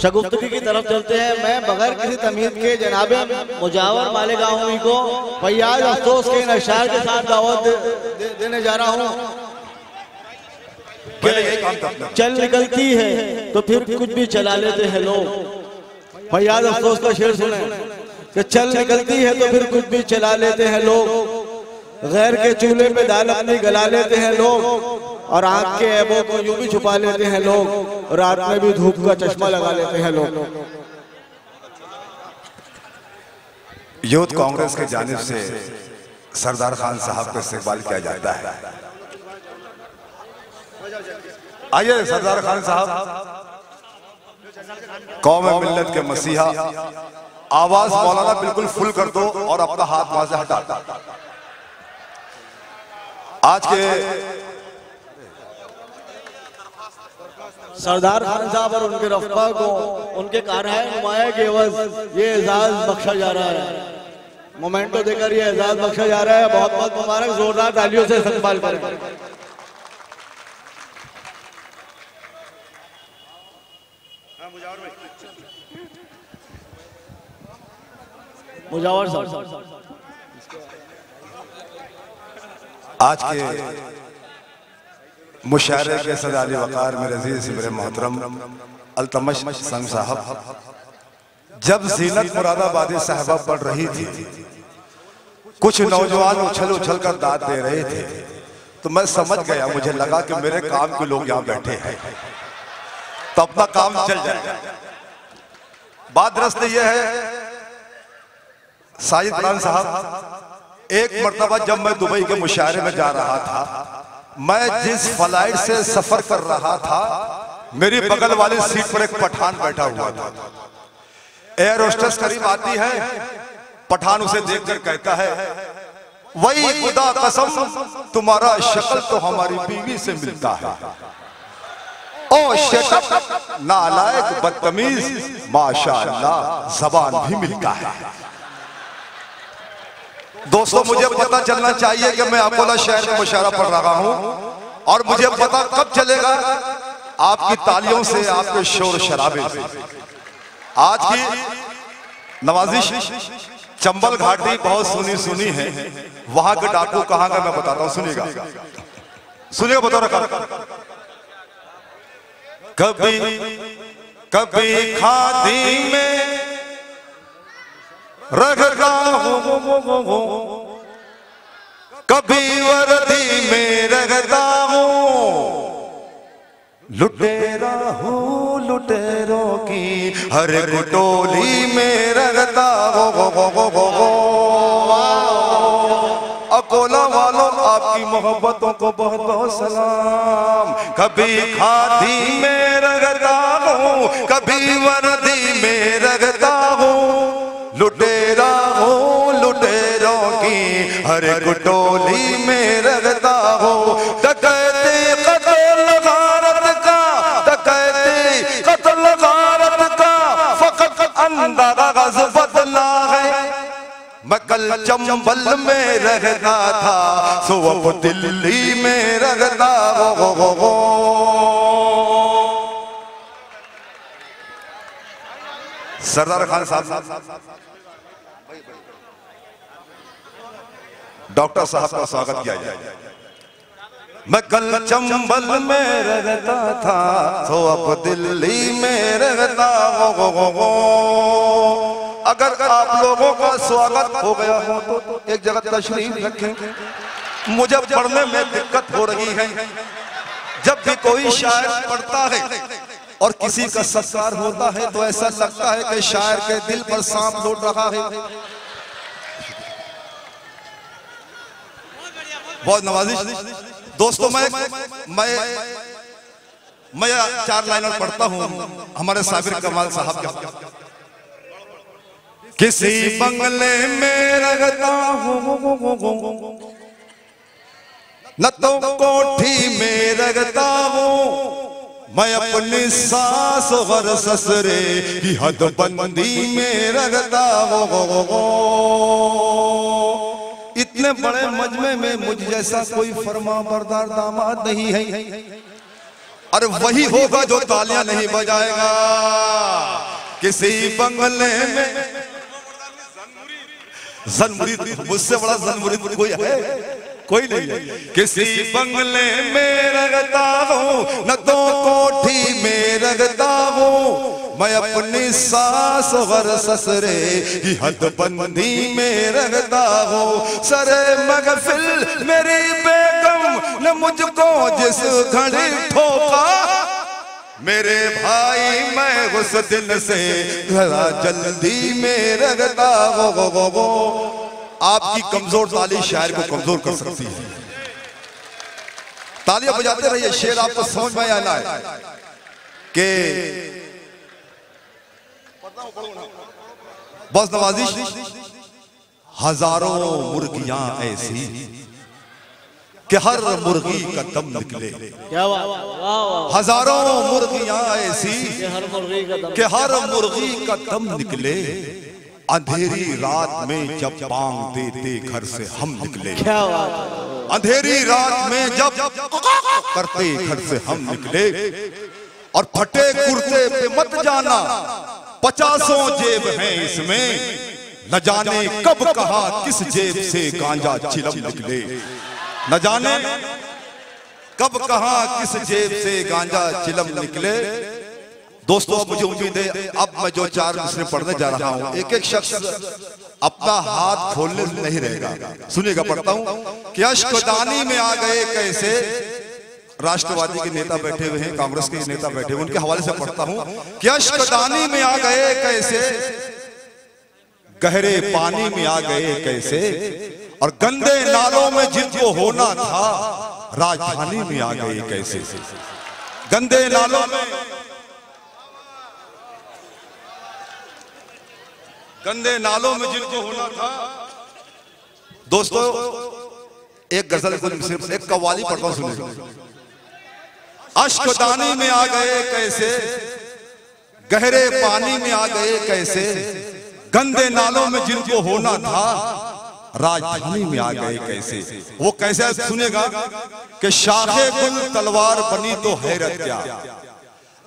शगुफ्तगी की तरफ चलते हैं। मैं बगैर किसी तमीज़ के जनाबे मुजावर मालेगांवी को फैयाज अफसोस के नशार के साथ दावत देने जा रहा हूँ। चल निकलती है तो फिर कुछ भी चला लेते हैं लोग। फैयाज अफसोस का शेर सुने कि चल निकलती है तो फिर कुछ भी चला लेते हैं लोग। गैर के चूल्हे पे दाल अपनी गला लेते हैं लोग और आंख के ऐबों को यूं भी छुपा लेते हैं लोग। रात में भी धूप का चश्मा लगा लेते हैं लोग। यूथ कांग्रेस की जानिब से सरदार खान साहब का इस्तेमाल किया जाता है। आइए सरदार खान साहब, कौम मिल्लत के मसीहा, आवाज मौलाना बिल्कुल फुल कर दो और अपना हाथ वहां से हटा दो। आज के सरदार खान साहब और उनके रफ़ा को उनके कारनामे नुमाया के एवज ये एजाज बख्शा जा रहा है। मोमेंटो देकर ये एजाज बख्शा जा रहा है। बहुत बहुत मुबारक, जोरदार तालियों से इस्तकबाल करें। मुजावर साहब, आज के मुशायरे के सदाली वकार मेरे अजीज मेरे मोहतरम अल्तमश संग साहब, जब ज़ीनत मुरादाबादी साहबा पढ़ रही थी, कुछ नौजवान उछल उछल कर दाद दे रहे थे, तो मैं समझ गया, मुझे लगा कि मेरे काम के लोग यहाँ बैठे हैं तो अपना काम चल जाएगा। बात दरअसल यह है साजिद खान साहब, एक मर्तबा जब मैं दुबई के मुशायरे में जा रहा था, मैं जिस फ्लाइट से सफर कर रहा था, मेरी बगल वाली सीट पर एक पठान बैठा हुआ था। एयर होस्टेस करीब आती है, पठान उसे देखकर कहता है, वही खुदा कसम तुम्हारा शक्ल तो हमारी बीवी से मिलता है। ओ शटअप नालायक बदतमीज, माशाअल्लाह जबान भी मिलता है। दोस्तों, मुझे पता चलना चाहिए कि मैं अकोला शहर में मुशायरा पढ़ रहा हूं और मुझे पता कब चलेगा, आपकी तालियों से, आपके शोर शराबे से। आज की नवाजिश चंबल घाटी बहुत सुनी सुनी है, वहां के डाकू कहां का मैं बताता हूं, सुनिएगा सुनिएगा, बता रखा। कभी कभी खादी में रगड़ा हूं, कभी वर्दी में रगड़ा हूं, लुटेरा हूं लुटेरों की हर गुटोली में रगड़ा हूं। अकोला वालों, आपकी मोहब्बतों को बहुत बहुत सलाम। कभी खादी में रगड़ा हूं, कभी वर्दी में रगड़ा हूं, लुटेरा हूँ लुटेरों की हर गुटोली में रगड़ा हूँ। डकैती कत्ल गारत का, डकैती कत्ल गारत का फकत अंदाज़ बदला है। मैं कल चंबल में रहता था, सो अब दिल्ली में रहता हो। सरदार खान साहब, डॉक्टर साहब का स्वागत किया जाए। मैं कल चंबल में रहता था, तो अब दिल्ली में रहता हो। अगर आप लोगों का स्वागत हो गया हो तो एक जगह तशरीफ रखें। मुझे पढ़ने में दिक्कत हो रही है। जब भी कोई शायर पढ़ता है और किसी का सत्कार होता है तो ऐसा लगता है कि शायर के दिल पर सांप लौट रहा है। बहुत नवाजिश दोस्तों, मैं 4 लाइनर पढ़ता हूं हमारे साबिर कमाल साहब का। किसी बंगले में रहता हूं, न तो कोठी में रहता हूं, मैं अपनी सास और ससुरे की हदबंदी में रहता हूं। इतने बड़े मजमे में मुझ जैसा कोई फरमा बरदार दामाद नहीं है। अरे वही होगा जो तालियां नहीं बजाएगा। किसी बंगले में ज़नमुरीद, मुझसे बड़ा ज़नमुरीद कोई है? कोई नहीं है। किसी बंगले में रगता हूँ, न तो कोठी में रगता हूँ, मैं अपनी सास और ससुरे की हदबंदी में रगता हूँ। सरे महफिल मेरी बेगम ने मुझको जिस घड़ी ठोका, मेरे भाई मैं उस दिन से जरा जल्दी में रगता हो। आपकी कमजोर ताली शायर को कमजोर कर सकती है। तालियां बजाते रहिए, शेर आपको समझ में आना है कि बस नवाजिश। हजारों मुर्गियां ऐसी कि हर मुर्गी का दम निकले। क्या बात। हजारों मुर्गियां ऐसी कि हर मुर्गी का दम निकले। अंधेरी रात में जब बांग देते घर से हम निकले। क्या बात। अंधेरी रात में जब करते घर से हम निकले। और फटे कुर्ते पे मत जाना, 50 जेब हैं इसमें, न जाने कब कहा किस जेब से गांजा चिलम निकले। न जाने कब कहा किस जेब से गांजा चिलम निकले। दोस्तों अब मुझे उम्मीद है, अब मैं जो 4 मिसरे पढ़ने जा रहा हूं, एक एक शख्स अपना हाथ खोलने से नहीं रहेगा। सुनिएगा, पढ़ता हूं कि अश्कदानी में आ गए कैसे। राष्ट्रवादी के नेता बैठे हुए हैं, कांग्रेस के नेता बैठे हुए, उनके हवाले से पढ़ता हूं कि अश्कदानी में आ गए कैसे, गहरे पानी में आ गए कैसे, और गंदे नालों में जिनको होना था राजधानी में आ गए कैसे। गंदे नालों में, गंदे नालों में जिनको होना था। दोस्तों एक गजल, एक कव्वाली पढ़ता हूं, सुनिए। अश्कदानी में आ गए कैसे, गहरे पानी में आ गए कैसे, गंदे नालों में जिनको होना था राजधानी में आ गए कैसे। वो कैसे, सुनेगा कि शाखे गुल तलवार बनी तो हैरत क्या,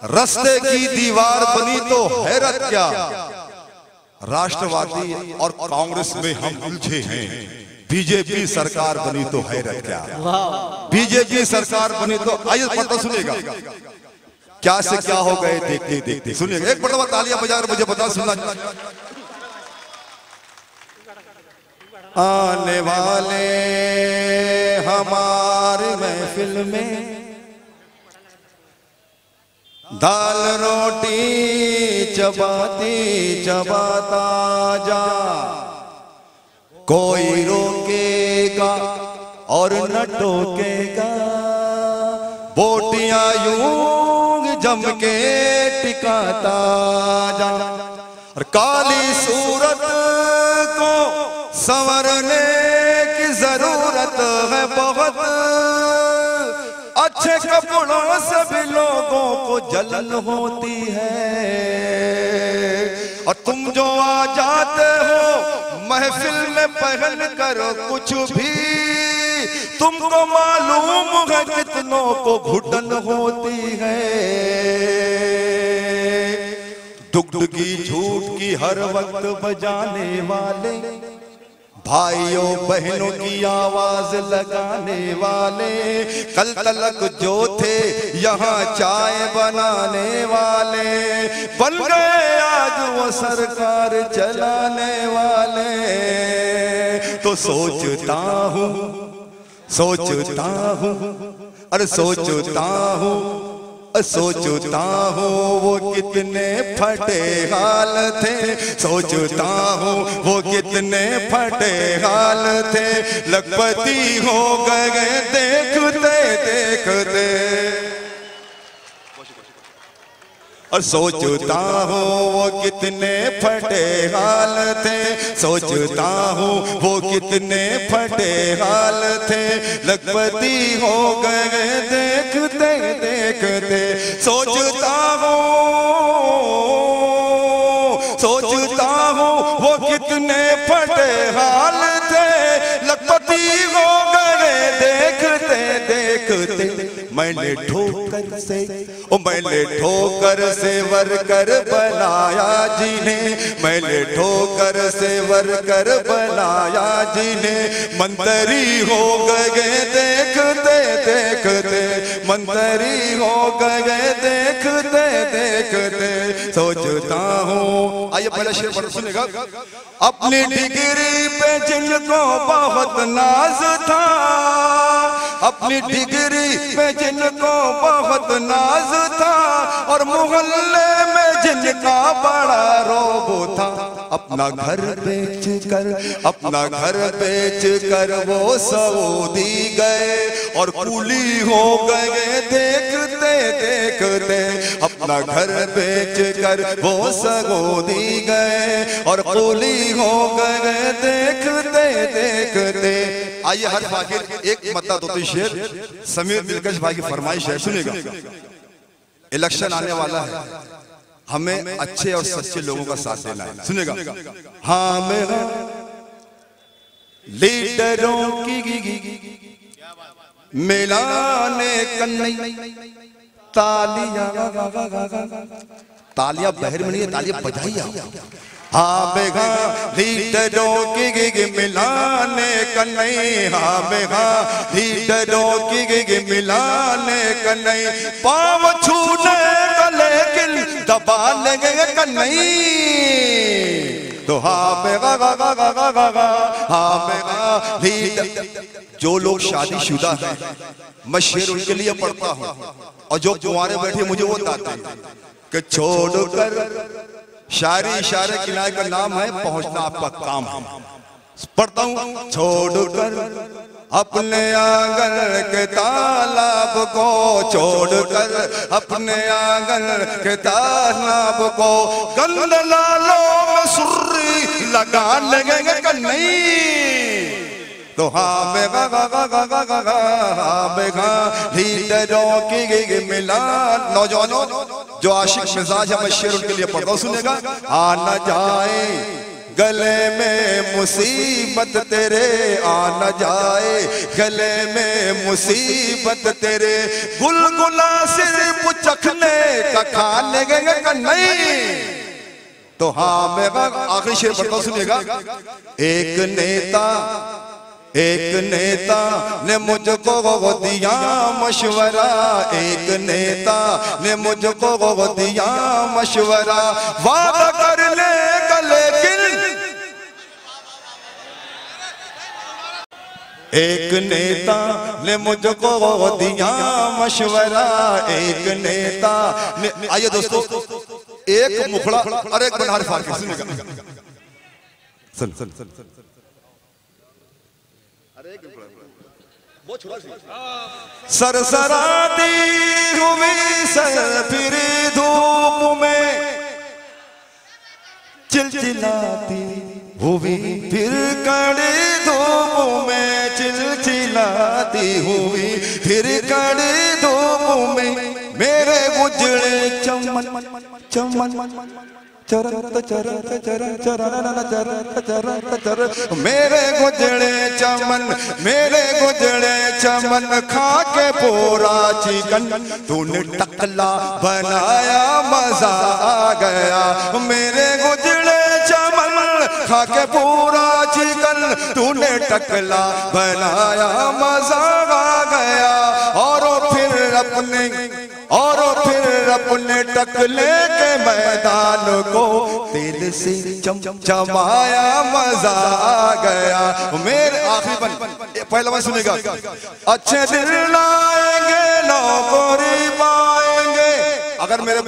रस्ते की दीवार बनी तो हैरत क्या, राष्ट्रवादी और कांग्रेस में हम उलझे हैं, बीजेपी सरकार बनी तो हैरत क्या। बीजेपी सरकार बनी तो, आइए पढ़ता सुनिएगा, क्या से क्या हो गए देखते देखते। सुनिएगा, एक बड़ा तालियां बजाकर मुझे बता सुनना। आने वाले हमारे महफिल में दाल रोटी चबाती चबाता जा, कोई रोकेगा और न टोकेगा, बोटियां यूं जम के टिकाता जा। और काली सूरत को संवरने की जरूरत है बहुत, अच्छे कपड़ों से भी लोगों को जलन होती है। और तुम जो आ जाते हो महफिल में पहन कर कुछ भी, तुमको मालूम है कितनों को घुटन होती है। डुगडुगी झूठ की हर वक्त बजाने वाले, भाइयों बहनों की आवाज लगाने वाले, कल तलक जो थे यहाँ चाय बनाने वाले, बन गए आज वो सरकार चलाने वाले। तो सोचता हूँ अरे सोचता हूँ वो कितने फटे हाल थे, सोचता हूँ वो कितने फटे हाल थे, लखपति हो गए देखते देखते। और सोचता हूँ वो कितने फटे हाल थे, सोचता हूँ वो कितने फटे हाल थे, लखपति हो गए देखते देखते। सोचता हूँ वो कितने फटे हाल थे, लखपति हो गए देखते देखते मैंने ठोकर से वर्कर बनाया जिन्हें, मैंने ठोकर से वर्कर बनाया जिन्हें, मंत्री हो गए देखते देखते, मंत्री हो गए देखते देखते। सोचता हूँ, आइए पहला शेर पढ़ सुनेगा। अपनी डिग्री पे जिनको बहुत नाज था, अपनी डिग्री पे जिनको बहुत नाज था, और मोहल्ले में जिनका बड़ा रोब था, अपना घर बेच कर वो सऊदी गए और कूली हो गए देखते देखते। अपना घर बेच कर वो सऊदी गए और कूली हो गए देखते देखते। आइए हर फाकिर एक मतलब दो शेर समीर दिलकश भाई की फरमाइश है, सुनेगा। इलेक्शन आने वाला है, हमें अच्छे और सच्चे लोगों का साथ देना है, सुनेगा। हाँ मेरा लीडरों की मिलाने कन्नई तालियां बहर में नहीं है, तालियां बजाइए। हाँ बेगा लीडरों की मिलाने कन्नई, हाँ बेगा लीडरों की मिलाने कन्नई, पाँव छूने का लेकिन दबा लेंगे कन्नई। तो हाँ बेगा हाँ बेगा लीडर। जो लोग शादीशुदा हैं मैं शेर उनके लिए पढ़ता हूँ, और जो कुंवारे बैठे मुझे वो बताते हैं कि छोड़कर शायरी इशारे किनारे का नाम है, पहुंचना आपका काम है। पढ़ता हूं। छोड़कर अपने आंगन के तालाब को, छोड़कर अपने आंगन के तालाब को, गंद लालों में सुर्री लगा लगेंगे कि नहीं। तो हाँ बेगा हाँ बेगा लीडरों की मिलान। नौजवानों जो आशिक मिजाज है मैं शेर उनके लिए पढ़ता हूँ, सुनेगा। आ न जाए गले में मुसीबत तेरे, आ न जाए गले में मुसीबत तेरे, गुलगुला सिर्फ चखने का खा लेंगे का नहीं। तो हाँ बेगा आखिरी शेर पढ़ता हूँ, सुनेगा। एक नेता ने मुझको दिया मशवरा, एक नेता ने मुझको दिया मशवरा, वादा कर ले लेकिन एक नेता ने मुझको दिया मशवरा, एक नेता ने। आइए दोस्तों एक मुखड़ा और एक बनहार फाड़ सुन सरसराती हुई सर फिर धूप में, चिलचिलाती हुई फिर कड़ी धूप में, चिलचिलाती हुई फिर कड़ी धूप में, मेरे गुजरे चमन चमन चरत चरत चरत चरत चरत चरत, मेरे गुजरे चमन, मेरे गुजरे चमन, खा के पूरा चिकन तूने टकला बनाया मजा आ गया। मेरे गुजरे चमन खा के पूरा चिकन तूने टकला बनाया मजा आ गया। और फिर अपने टकले के मैदान को तेल से चमचमाया मजा आ गया। मेरे आखिरी बन पहला बार सुनेगा। अच्छे दिन लाएंगे नौकरी पाएंगे। अगर मेरे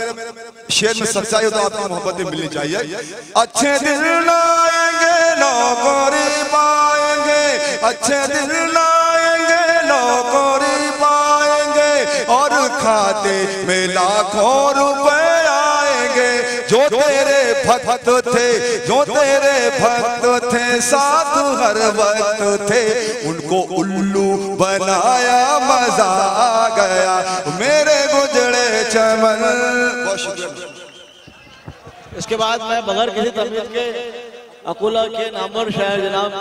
शेर में सच्चाई हो तो आपको मोहब्बतें मिलनी चाहिए। अच्छे दिन लाएंगे नौकरी पाएंगे, अच्छे दिन लाएंगे नौकरी पाएंगे, और खाते में लाखों रुपए आएंगे। जो तेरे भक्त थे, जो तेरे भक्त थे, साथ हर वक्त थे, उनको उल्लू बनाया मजा आ गया। मेरे गुजरे चमन। इसके बाद मैं बगैर किसी तमीज के अकोला के नामवर शायर जनाब